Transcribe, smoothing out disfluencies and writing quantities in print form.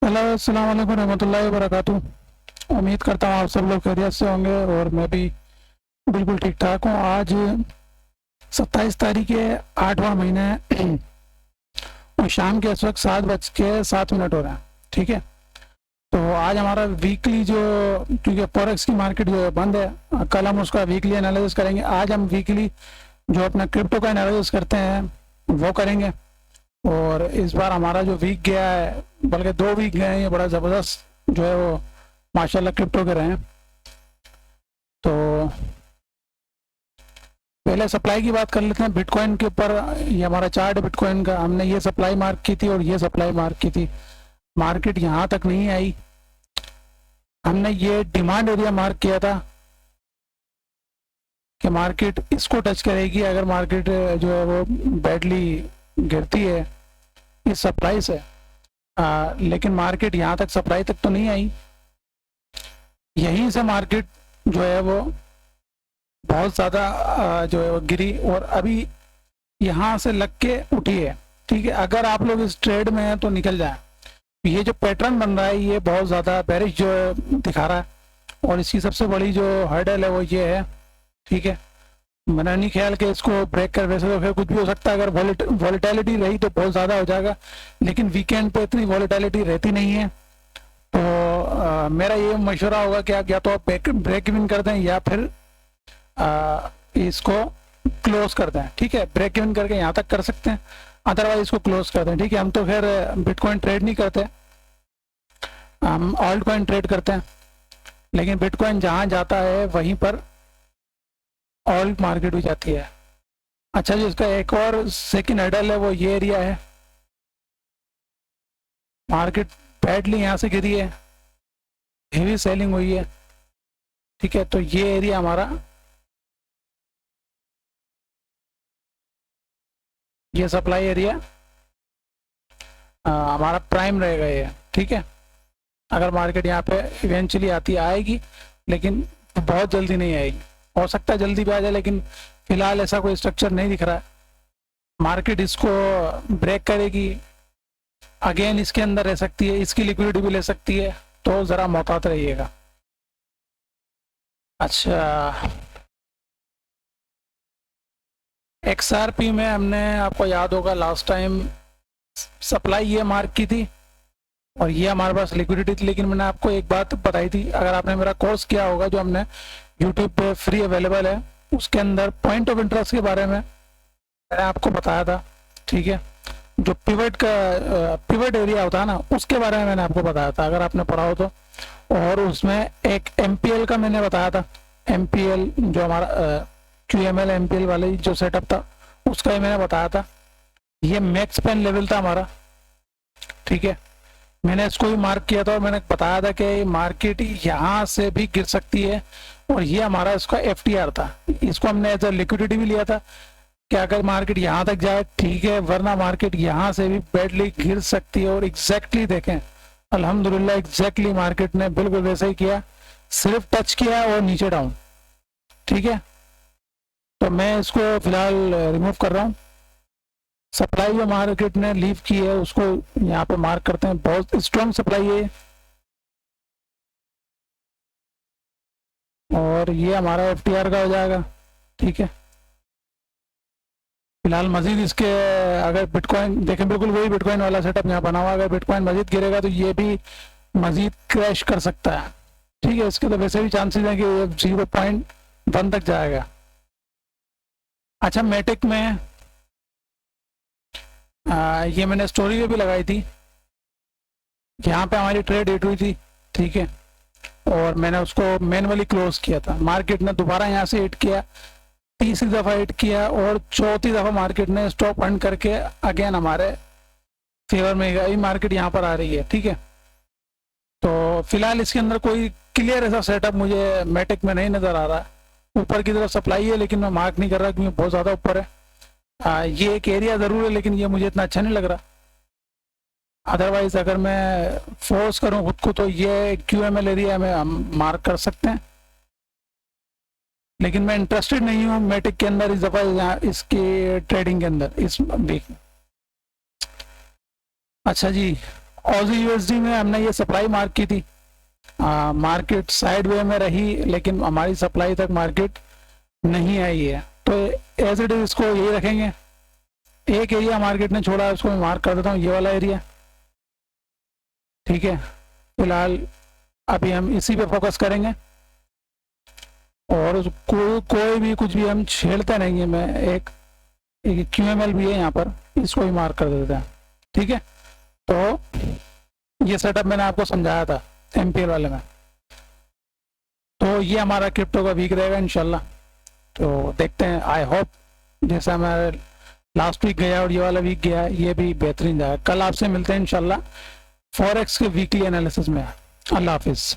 Hello, अस्सलाम वालेकुम रहमतुल्लाहि व बरकातुहू। उम्मीद करता हूँ आप सब लोग खैरियत से होंगे और मैं भी बिल्कुल ठीक ठाक हूँ। आज 27 तारीख है, 8वां महीना है और शाम के इस वक्त 7:07 हो रहे हैं। ठीक है, तो आज हमारा वीकली जो, क्योंकि फॉरेक्स की मार्केट जो है बंद है, कल हम उसका वीकली एनालिसिस करेंगे। आज हम वीकली जो अपना क्रिप्टो का एनालिसिस करते हैं वो करेंगे। और इस बार हमारा जो वीक गया है, बल्कि 2 वीक गए हैं, ये बड़ा ज़बरदस्त जो है वो माशाल्लाह क्रिप्टो के रहे हैं। तो पहले सप्लाई की बात कर लेते हैं बिटकॉइन के ऊपर। ये हमारा चार्ट है बिटकॉइन का। हमने ये सप्लाई मार्क की थी और ये सप्लाई मार्क की थी। मार्केट यहाँ तक नहीं आई। हमने ये डिमांड एरिया मार्क किया था कि मार्केट इसको टच करेगी अगर मार्केट जो है वो बैडली गिरती है इस सप्लाई से। लेकिन मार्केट यहाँ तक सप्लाई तक तो नहीं आई। यहीं से मार्केट जो है वो बहुत ज़्यादा जो है वो गिरी और अभी यहाँ से लग के उठी है। ठीक है, अगर आप लोग इस ट्रेड में हैं तो निकल जाए। ये जो पैटर्न बन रहा है ये बहुत ज़्यादा बेरिश जो है दिखा रहा है और इसकी सबसे बड़ी जो हर्डल है वो ये है। ठीक है, मैंने नहीं ख्याल कि इसको ब्रेक कर, वैसे तो फिर कुछ भी हो सकता है। अगर वॉलेटिलिटी रही तो बहुत ज़्यादा हो जाएगा, लेकिन वीकेंड पे इतनी वॉलेटिलिटी रहती नहीं है। तो मेरा ये मशवरा होगा कि आप या तो आप ब्रेक इवन कर दें या फिर इसको क्लोज कर दें। ठीक है, ब्रेक इवन करके यहाँ तक कर सकते हैं, अदरवाइज इसको क्लोज कर दें। ठीक है, हम तो खैर बिटकॉइन ट्रेड नहीं करते, हम ऑल्ट कॉइन ट्रेड करते हैं। लेकिन बिटकॉइन जहाँ जाता है वहीं पर ऑल्ट मार्केट भी जाती है। अच्छा जी, इसका एक और सेकंड हर्डल है वो ये एरिया है। मार्केट बैडली यहाँ से गिरी है, हेवी सेलिंग हुई है। ठीक है, तो ये एरिया हमारा, ये सप्लाई एरिया हमारा प्राइम रहेगा ये। ठीक है, अगर मार्केट यहाँ पे इवेंचुअली आती आएगी, लेकिन बहुत जल्दी नहीं आएगी। हो सकता है जल्दी भी आ जाए, लेकिन फिलहाल ऐसा कोई स्ट्रक्चर नहीं दिख रहा है। मार्केट इसको ब्रेक करेगी, अगेन इसके अंदर रह सकती है, इसकी लिक्विडिटी भी ले सकती है, तो ज़रा मोहतात रहिएगा। अच्छा, XRP में हमने, आपको याद होगा लास्ट टाइम सप्लाई ये मार्क की थी और ये हमारे पास लिक्विडिटी थी। लेकिन मैंने आपको एक बात बताई थी, अगर आपने मेरा कोर्स किया होगा जो हमने यूट्यूब पे फ्री अवेलेबल है, उसके अंदर पॉइंट ऑफ इंटरेस्ट के बारे में मैंने आपको बताया था। ठीक है, जो पिवट एरिया होता है ना, उसके बारे में मैंने आपको बताया था, अगर आपने पढ़ा हो तो। और उसमें एक MPL का मैंने बताया था। MPL जो हमारा QML MPL वाले जो सेटअप था उसका ही मैंने बताया था। ये मैक्स पेन लेवल था हमारा। ठीक है, मैंने इसको भी मार्क किया था और मैंने बताया था कि मार्केट यहाँ से भी गिर सकती है। और ये हमारा इसका FTR था, इसको हमने एज अ लिक्विडिटी भी लिया था कि अगर मार्केट यहाँ तक जाए ठीक है, वरना मार्केट यहाँ से भी बैडली गिर सकती है। और एग्जैक्टली देखें, अल्हम्दुलिल्लाह एग्जैक्टली मार्केट ने बिल्कुल वैसे ही किया, सिर्फ टच किया और नीचे डाउन। ठीक है, तो मैं इसको फिलहाल रिमूव कर रहा हूँ। सप्लाई जो मार्केट ने लीव की है उसको यहाँ पे मार्क करते हैं, बहुत स्ट्रॉन्ग सप्लाई है। और ये हमारा FTR का हो जाएगा। ठीक है, फिलहाल मजीद इसके, अगर बिटकॉइन देखें, बिल्कुल वही बिटकॉइन वाला सेटअप यहाँ बना हुआ। अगर बिटकॉइन मजीद गिरेगा तो ये भी मजीद क्रैश कर सकता है। ठीक है, इसके तो वैसे भी चांसेस हैं कि ये 0.1 तक जाएगा। अच्छा, मेटिक में ये मैंने स्टोरी पे भी लगाई थी, यहाँ पे हमारी ट्रेड हिट हुई थी। ठीक है, और मैंने उसको मैनुअली क्लोज किया था। मार्केट ने दोबारा यहाँ से हिट किया, तीसरी दफ़ा हिट किया और चौथी दफ़ा मार्केट ने स्टॉप अर्न करके अगेन हमारे फेवर में गई। मार्केट यहाँ पर आ रही है। ठीक है, तो फिलहाल इसके अंदर कोई क्लियर ऐसा सेटअप मुझे मेटिक में नहीं नज़र आ रहा। ऊपर की तरफ सप्लाई है लेकिन मैं मार्क नहीं कर रहा क्योंकि बहुत ज़्यादा ऊपर है। ये एक एरिया ज़रूर है लेकिन ये मुझे इतना अच्छा नहीं लग रहा। अदरवाइज अगर मैं फोर्स करूं खुद को तो ये QML एरिया में हम मार्क कर सकते हैं, लेकिन मैं इंटरेस्टेड नहीं हूँ मेटिक के अंदर इस दफ़ा, इसके ट्रेडिंग के अंदर इस वीक। अच्छा जी, ऑजी यूएसडी में हमने ये सप्लाई मार्क की थी, मार्केट साइड वे में रही लेकिन हमारी सप्लाई तक मार्केट नहीं आई है, तो एज इट इज इसको यही रखेंगे। एक एरिया मार्केट ने छोड़ा है उसको मैं मार्क कर देता हूँ, ये वाला एरिया, ठीक है। फिलहाल अभी हम इसी पे फोकस करेंगे और कोई भी कुछ भी हम छेड़ते नहीं है। मैं एक QML भी है यहाँ पर, इसको भी मार्क कर देते हैं, ठीक है। तो ये सेटअप मैंने आपको समझाया था MPL वाले में। तो ये हमारा क्रिप्टो का वीक रहेगा इंशाल्लाह। तो देखते हैं, आई होप जैसा हमारा लास्ट वीक गया और ये वाला वीक गया ये भी बेहतरीन जाएगा। कल आपसे मिलते हैं इंशाल्लाह फॉरेक्स के वीकली एनालिसिस में। अल्लाह हाफिज़।